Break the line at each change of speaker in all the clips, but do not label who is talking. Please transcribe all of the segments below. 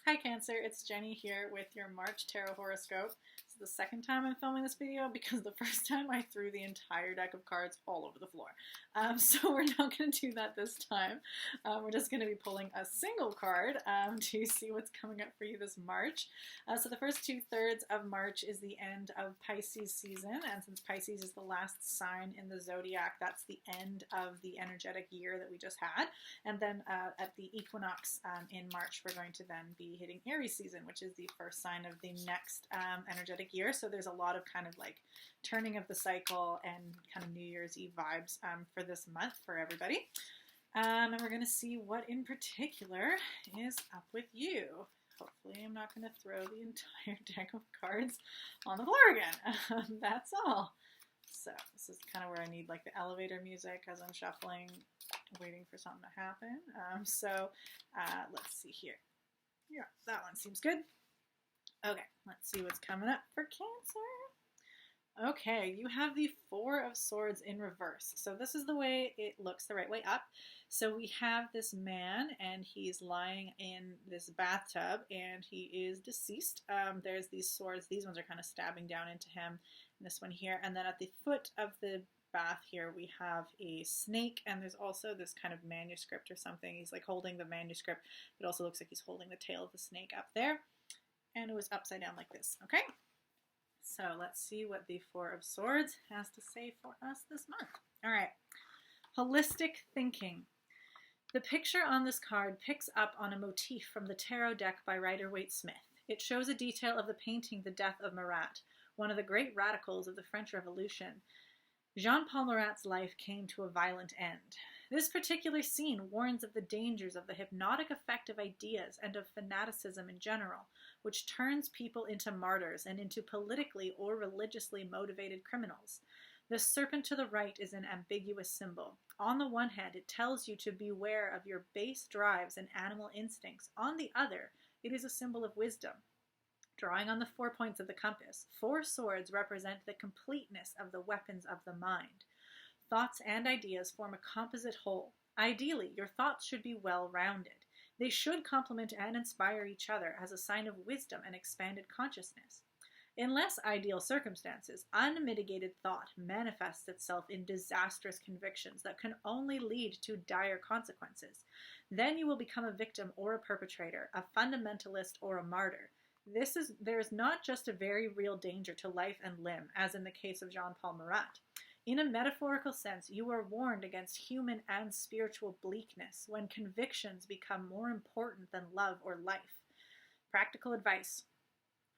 Hi Cancer, it's Jenny here with your March Tarot Horoscope. This is the second time I'm filming this video because the first time I threw the entire deck of cards all over the floor. So we're not going to do that this time. We're just going to be pulling a single card to see what's coming up for you this March. So the first 2/3 of March is the end of Pisces season, and since Pisces is the last sign in the zodiac, that's the end of the energetic year that we just had. And then at the equinox in March, we're going to then be hitting Aries season, which is the first sign of the next energetic year. So there's a lot of kind of like turning of the cycle and kind of New Year's Eve vibes for this month for everybody. And we're going to see what in particular is up with you. Hopefully I'm not going to throw the entire deck of cards on the floor again. That's all. So this is kind of where I need like the elevator music as I'm shuffling, waiting for something to happen. Let's see here. Yeah, that one seems good. Okay, let's see what's coming up for Cancer. Okay, you have the Four of Swords in reverse. So this is the way it looks, the right way up. So we have this man, and he's lying in this bathtub, and he is deceased. There's these swords. These ones are kind of stabbing down into him. And this one here. And then at the foot of the bath here, we have a snake, and there's also this kind of manuscript or something. He's like holding the manuscript. It also looks like he's holding the tail of the snake up there. And it was upside down like this. Okay? So let's see what the Four of Swords has to say for us this month. All right. Holistic thinking. The picture on this card picks up on a motif from the tarot deck by Rider-Waite Smith. It shows a detail of the painting The Death of Marat, one of the great radicals of the French Revolution. Jean-Paul Marat's life came to a violent end. This particular scene warns of the dangers of the hypnotic effect of ideas and of fanaticism in general, which turns people into martyrs and into politically or religiously motivated criminals. The serpent to the right is an ambiguous symbol. On the one hand, it tells you to beware of your base drives and animal instincts. On the other, it is a symbol of wisdom. Drawing on the 4 points of the compass, 4 swords represent the completeness of the weapons of the mind. Thoughts and ideas form a composite whole. Ideally, your thoughts should be well-rounded. They should complement and inspire each other as a sign of wisdom and expanded consciousness. In less ideal circumstances, unmitigated thought manifests itself in disastrous convictions that can only lead to dire consequences. Then you will become a victim or a perpetrator, a fundamentalist or a martyr. There is not just a very real danger to life and limb, as in the case of Jean-Paul Marat. In a metaphorical sense, you are warned against human and spiritual bleakness when convictions become more important than love or life. Practical advice.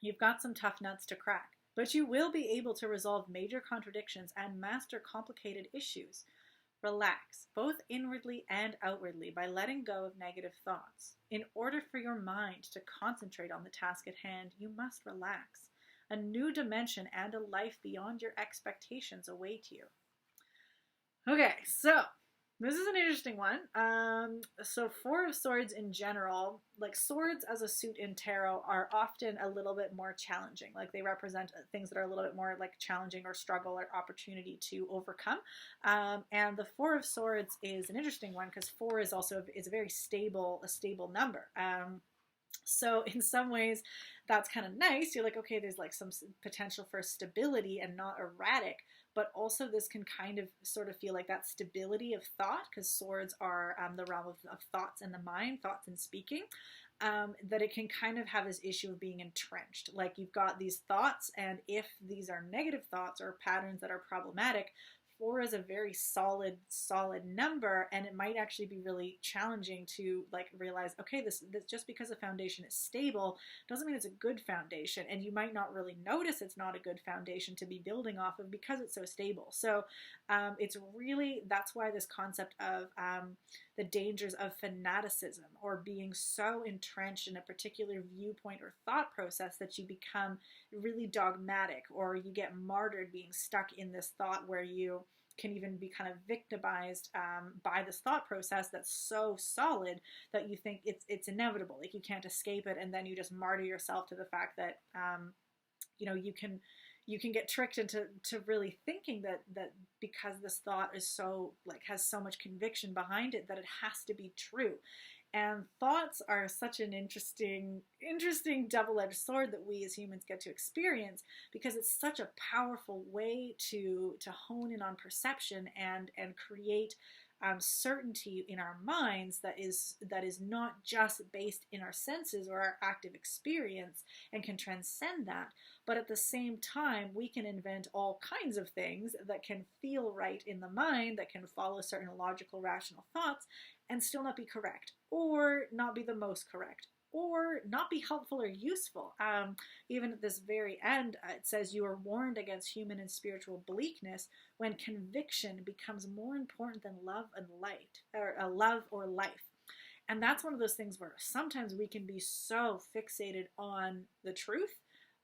You've got some tough nuts to crack, but you will be able to resolve major contradictions and master complicated issues. Relax, both inwardly and outwardly, by letting go of negative thoughts. In order for your mind to concentrate on the task at hand, you must relax. A new dimension and a life beyond your expectations await you. Okay, so this is an interesting one. So Four of Swords in general, like swords as a suit in tarot, are often a little bit more challenging. Like they represent things that are a little bit more like challenging or struggle or opportunity to overcome. And the Four of Swords is an interesting one because 4 is also a very stable number. So in some ways, that's kind of nice. You're like, okay, there's like some potential for stability and not erratic, but also this can kind of sort of feel like that stability of thought, because swords are the realm of thoughts and the mind, thoughts and speaking, that it can kind of have this issue of being entrenched. Like you've got these thoughts, and if these are negative thoughts or patterns that are problematic, 4 is a very solid number, and it might actually be really challenging to like realize, okay, this just because a foundation is stable doesn't mean it's a good foundation, and you might not really notice it's not a good foundation to be building off of because it's so stable. So it's really, that's why this concept of the dangers of fanaticism or being so entrenched in a particular viewpoint or thought process that you become really dogmatic, or you get martyred being stuck in this thought where you can even be kind of victimized by this thought process that's so solid that you think it's inevitable, like you can't escape it, and then you just martyr yourself to the fact that you can get tricked into really thinking that because this thought is so like has so much conviction behind it that it has to be true. And thoughts are such an interesting double-edged sword that we as humans get to experience, because it's such a powerful way to hone in on perception and create certainty in our minds that is not just based in our senses or our active experience, and can transcend that. But at the same time, we can invent all kinds of things that can feel right in the mind, that can follow certain logical, rational thoughts, and still not be correct, or not be the most correct, or not be helpful or useful. Even at this very end, it says, "You are warned against human and spiritual bleakness when conviction becomes more important than love and light, or love or life." And that's one of those things where sometimes we can be so fixated on the truth,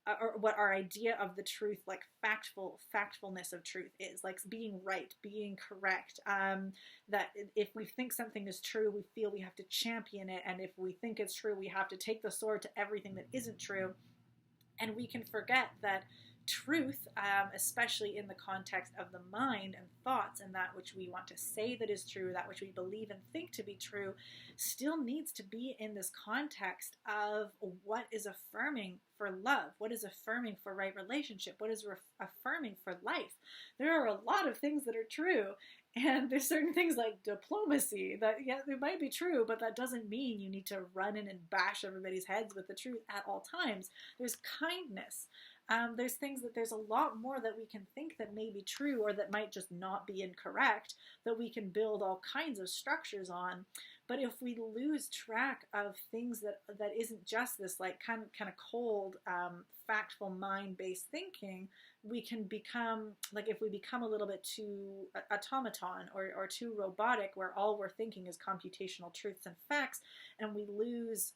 or what our idea of the truth, like factfulness of truth is, like being right, being correct, that if we think something is true, we feel we have to champion it, and if we think it's true, we have to take the sword to everything that isn't true. And we can forget that truth, especially in the context of the mind and thoughts, and that which we want to say that is true, that which we believe and think to be true, still needs to be in this context of what is affirming for love, what is affirming for right relationship, what is affirming for life. There are a lot of things that are true, and there's certain things like diplomacy that, yeah, it might be true, but that doesn't mean you need to run in and bash everybody's heads with the truth at all times. There's kindness. There's a lot more that we can think that may be true, or that might just not be incorrect, that we can build all kinds of structures on. But if we lose track of things that isn't just this like kind of cold, factful mind-based thinking, we can become, like, if we become a little bit too automaton or too robotic, where all we're thinking is computational truths and facts, and we lose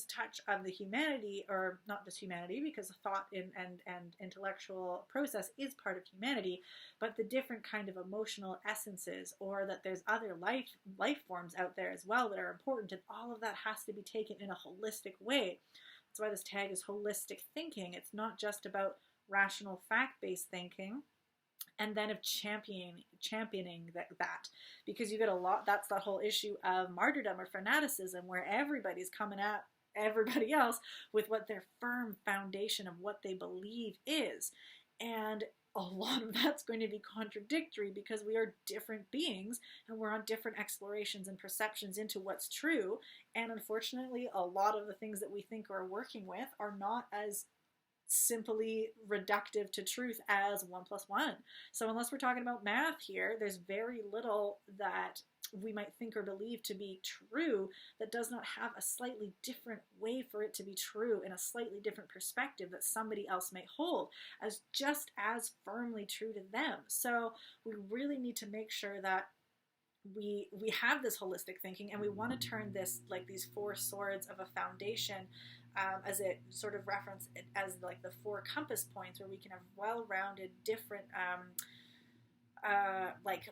touch of the humanity, or not just humanity, because thought and intellectual process is part of humanity, but the different kind of emotional essences, or that there's other life forms out there as well that are important, and all of that has to be taken in a holistic way. That's why this tag is holistic thinking. It's not just about rational fact-based thinking, and then of championing that, because you get a lot, that's the whole issue of martyrdom or fanaticism, where everybody's coming at everybody else with what their firm foundation of what they believe is. And a lot of that's going to be contradictory, because we are different beings and we're on different explorations and perceptions into what's true. And unfortunately, a lot of the things that we think we're working with are not as simply reductive to truth as 1 + 1. So unless we're talking about math here, there's very little that we might think or believe to be true that does not have a slightly different way for it to be true, in a slightly different perspective that somebody else may hold as just as firmly true to them. So we really need to make sure that we have this holistic thinking, and we want to turn this, like these 4 swords of a foundation, as it sort of reference it as like the 4 compass points, where we can have well-rounded different like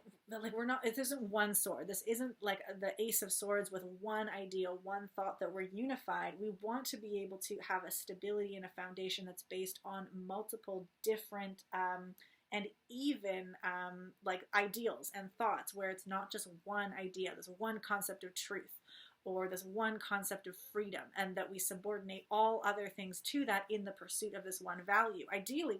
we're not, it isn't one sword. This isn't like the Ace of Swords with one idea, one thought that we're unified. We want to be able to have a stability and a foundation that's based on multiple different and even like ideals and thoughts, where it's not just one idea, there's one concept of truth, or this one concept of freedom, and that we subordinate all other things to that in the pursuit of this one value. Ideally,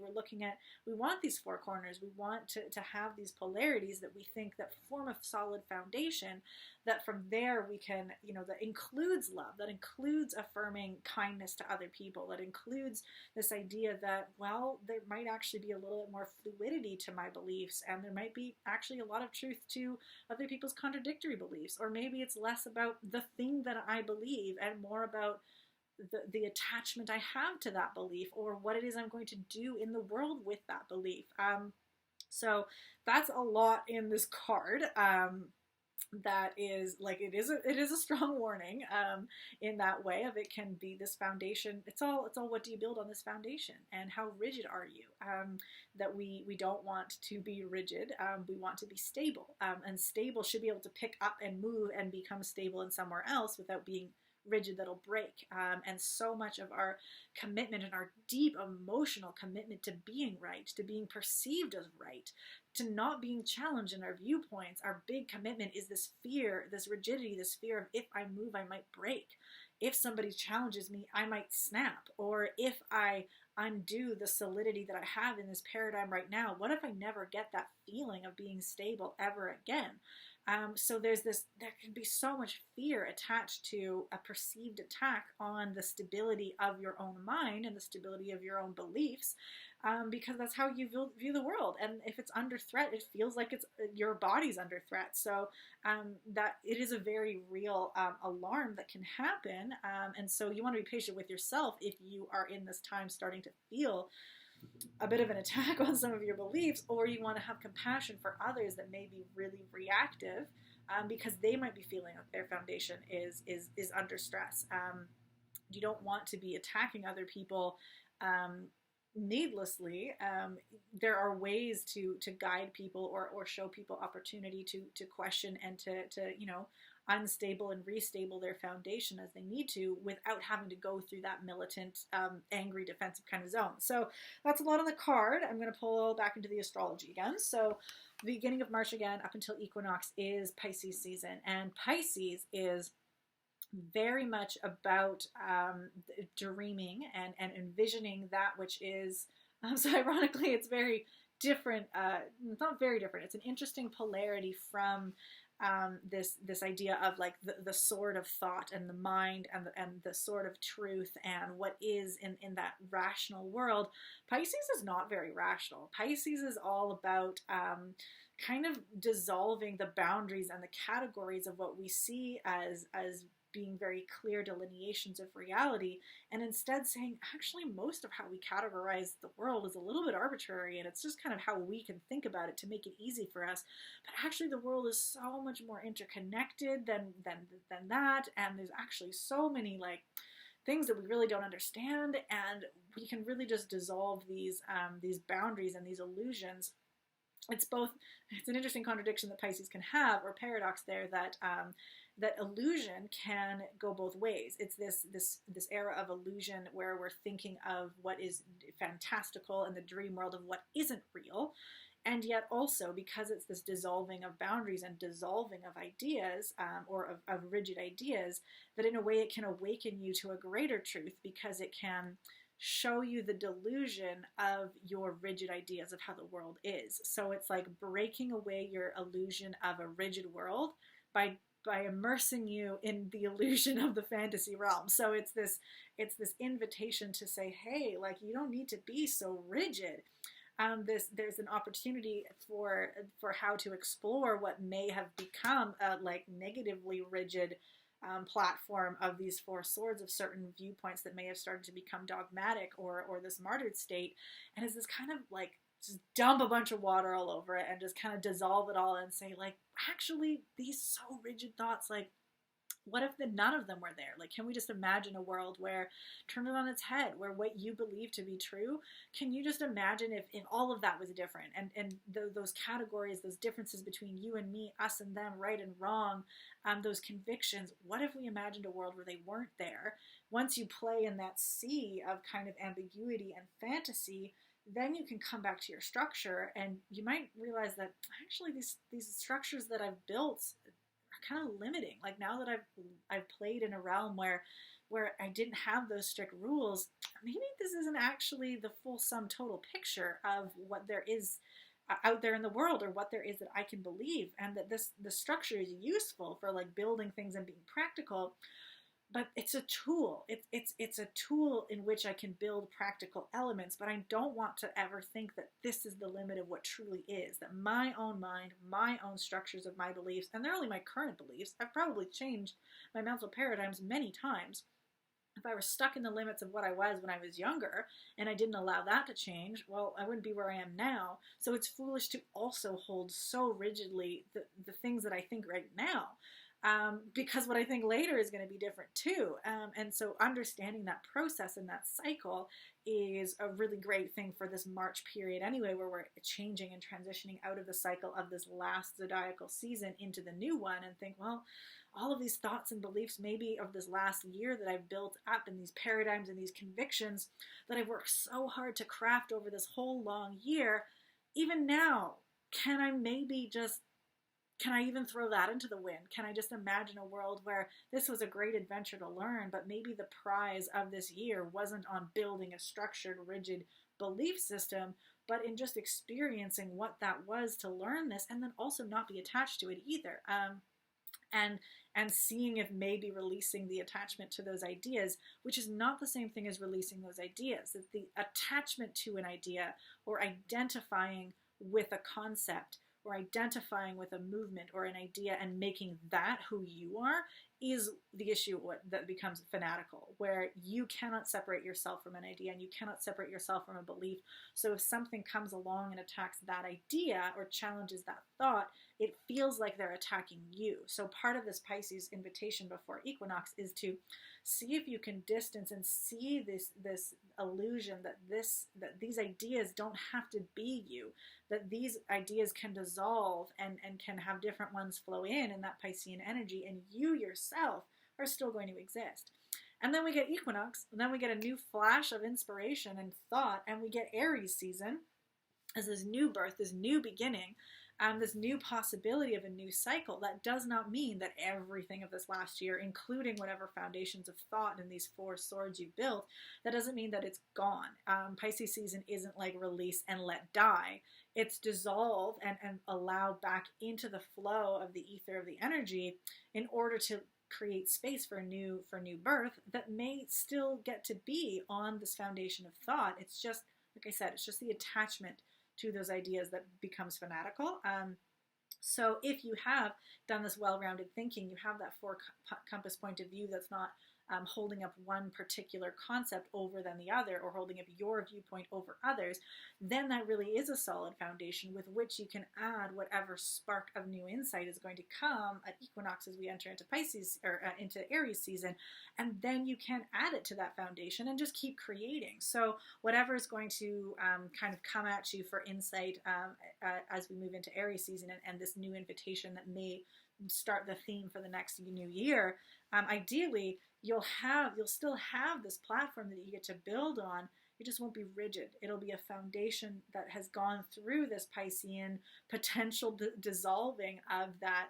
we want these 4 corners. We want to have these polarities that we think that form a solid foundation, that from there we can, that includes love, that includes affirming kindness to other people, that includes this idea that, well, there might actually be a little bit more fluidity to my beliefs, and there might be actually a lot of truth to other people's contradictory beliefs, or maybe it's less about the thing that I believe and more about the attachment I have to that belief, or what it is I'm going to do in the world with that belief. So that's a lot in this card. That is like, it is a strong warning in that way of, it can be this foundation. It's all what do you build on this foundation, and how rigid are you? That we don't want to be rigid. We want to be stable, and stable should be able to pick up and move and become stable in somewhere else without being rigid that'll break. And so much of our commitment and our deep emotional commitment to being right, to being perceived as right, to not being challenged in our viewpoints, our big commitment is this fear, this rigidity, this fear of if I move, I might break. If somebody challenges me, I might snap. Or if I undo the solidity that I have in this paradigm right now, what if I never get that feeling of being stable ever again? So there can be so much fear attached to a perceived attack on the stability of your own mind and the stability of your own beliefs, because that's how you view the world. And if it's under threat, it feels like your body's under threat. So that it is a very real alarm that can happen. And so you want to be patient with yourself if you are in this time starting to feel a bit of an attack on some of your beliefs, or you want to have compassion for others that may be really reactive, because they might be feeling like their foundation is under stress. You don't want to be attacking other people needlessly. There are ways to guide people or show people opportunity to question and to unstable and restable their foundation as they need to, without having to go through that militant, angry, defensive kind of zone. So that's a lot on the card. I'm going to pull back into the astrology again. So the beginning of March again, up until equinox, is Pisces season. And Pisces is very much about dreaming and envisioning that which is, so ironically, it's very different. It's not very different. It's an interesting polarity from this idea of like the sword of thought and the mind and the sword of truth and what is in that rational world. Pisces is not very rational. Pisces is all about kind of dissolving the boundaries and the categories of what we see as being very clear delineations of reality, and instead saying, actually, most of how we categorize the world is a little bit arbitrary, and it's just kind of how we can think about it to make it easy for us. But actually, the world is so much more interconnected than that, and there's actually so many like things that we really don't understand, and we can really just dissolve these boundaries and these illusions. It's an interesting contradiction that Pisces can have, or paradox there, that that illusion can go both ways. It's this era of illusion where we're thinking of what is fantastical in the dream world of what isn't real, and yet also because it's this dissolving of boundaries and dissolving of ideas, or of rigid ideas, that in a way it can awaken you to a greater truth, because it can show you the delusion of your rigid ideas of how the world is. So it's like breaking away your illusion of a rigid world by immersing you in the illusion of the fantasy realm. So it's this invitation to say, hey, like, you don't need to be so rigid. There's an opportunity for how to explore what may have become a like negatively rigid platform of these four swords, of certain viewpoints that may have started to become dogmatic or this martyred state, and is this kind of like just dump a bunch of water all over it and just kind of dissolve it all and say, like, actually, these so rigid thoughts, like, what if none of them were there? Like, can we just imagine a world where, turn it on its head, where what you believe to be true, can you just imagine if all of that was different? And those categories, those differences between you and me, us and them, right and wrong, those convictions, what if we imagined a world where they weren't there? Once you play in that sea of kind of ambiguity and fantasy, then you can come back to your structure, and you might realize that actually these structures that I've built are kind of limiting. Like, now that I've played in a realm where I didn't have those strict rules, maybe this isn't actually the full sum total picture of what there is out there in the world, or what there is that I can believe, and that the structure is useful for like building things and being practical. But it's a tool. It's a tool in which I can build practical elements, but I don't want to ever think that this is the limit of what truly is, that my own mind, my own structures of my beliefs, and they're only my current beliefs. I've probably changed my mental paradigms many times. If I were stuck in the limits of what I was when I was younger, and I didn't allow that to change, well, I wouldn't be where I am now. So it's foolish to also hold so rigidly the things that I think right now. Because what I think later is going to be different too. And so understanding that process and that cycle is a really great thing for this March period anyway, where we're changing and transitioning out of the cycle of this last zodiacal season into the new one, and think, well, all of these thoughts and beliefs maybe of this last year that I've built up, and these paradigms and these convictions that I've worked so hard to craft over this whole long year, even now, can I even throw that into the wind? Can I just imagine a world where this was a great adventure to learn, but maybe the prize of this year wasn't on building a structured, rigid belief system, but in just experiencing what that was to learn this, and then also not be attached to it either. And seeing if maybe releasing the attachment to those ideas, which is not the same thing as releasing those ideas. That the attachment to an idea, or identifying with a concept, or identifying with a movement or an idea and making that who you are, is the issue that becomes fanatical, where you cannot separate yourself from an idea and you cannot separate yourself from a belief. So if something comes along and attacks that idea or challenges that thought, it feels like they're attacking you. So part of this Pisces invitation before equinox is to see if you can distance and see this illusion that these ideas don't have to be you, that these ideas can dissolve and can have different ones flow in that Piscean energy, and you yourself are still going to exist. And then we get equinox, and then we get a new flash of inspiration and thought, and we get Aries season as this new birth, this new beginning, this new possibility of a new cycle. That does not mean that everything of this last year, including whatever foundations of thought and these 4 swords you built, that doesn't mean that it's gone. Pisces season isn't like release and let die. It's dissolve and allow back into the flow of the ether of the energy in order to create space for new birth that may still get to be on this foundation of thought. It's just, like I said, it's just the attachment to those ideas that becomes fanatical. So if you have done this well-rounded thinking, you have that 4 compass point of view that's not holding up one particular concept over than the other, or holding up your viewpoint over others, then that really is a solid foundation with which you can add whatever spark of new insight is going to come at equinox as we enter into Pisces, or into Aries season, and then you can add it to that foundation and just keep creating. So whatever is going to kind of come at you for insight as we move into Aries season, and this new invitation that may start the theme for the next new year, ideally you'll still have this platform that you get to build on. It just won't be rigid. It'll be a foundation that has gone through this Piscean potential dissolving of that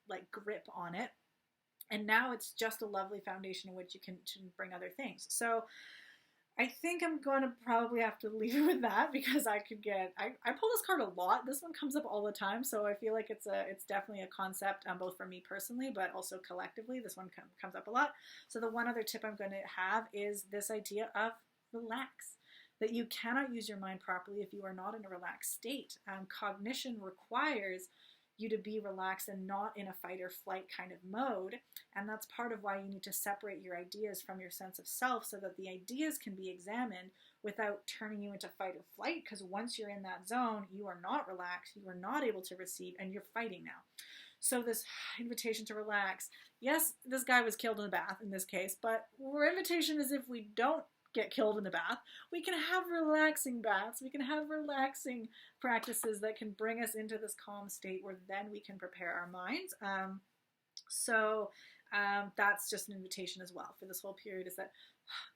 like grip on it, and now it's just a lovely foundation in which you can bring other things. So I think I'm going to probably have to leave it with that, because I pull this card a lot. This one comes up all the time, so I feel like it's definitely a concept, both for me personally, but also collectively. This one comes up a lot. So the one other tip I'm going to have is this idea of relax. That you cannot use your mind properly if you are not in a relaxed state. Cognition requires you to be relaxed and not in a fight or flight kind of mode. And that's part of why you need to separate your ideas from your sense of self, so that the ideas can be examined without turning you into fight or flight. Because once you're in that zone, you are not relaxed, you are not able to receive, and you're fighting now. So this invitation to relax, yes, this guy was killed in the bath in this case, but our invitation is, if we don't get killed in the bath, we can have relaxing baths, we can have relaxing practices that can bring us into this calm state, where then we can prepare our minds. So that's just an invitation as well for this whole period, is that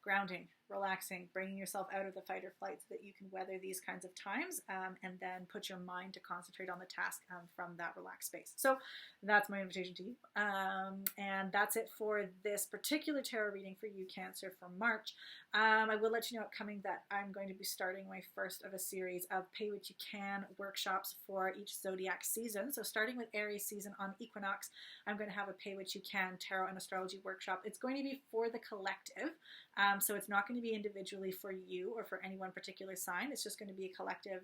grounding, relaxing, bringing yourself out of the fight or flight so that you can weather these kinds of times, and then put your mind to concentrate on the task from that relaxed space. So that's my invitation to you. And that's it for this particular tarot reading for you, Cancer, for March. I will let you know upcoming that I'm going to be starting my first of a series of Pay What You Can workshops for each zodiac season. So starting with Aries season on equinox, I'm going to have a Pay What You Can tarot and astrology workshop. It's going to be for the collective. So it's not going to be individually for you or for any one particular sign. It's just going to be a collective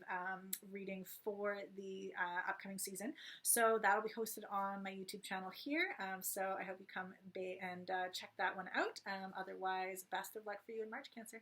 reading for the upcoming season. So that'll be hosted on my YouTube channel here. So I hope you come and check that one out. Otherwise, best of luck for you in March, Cancer.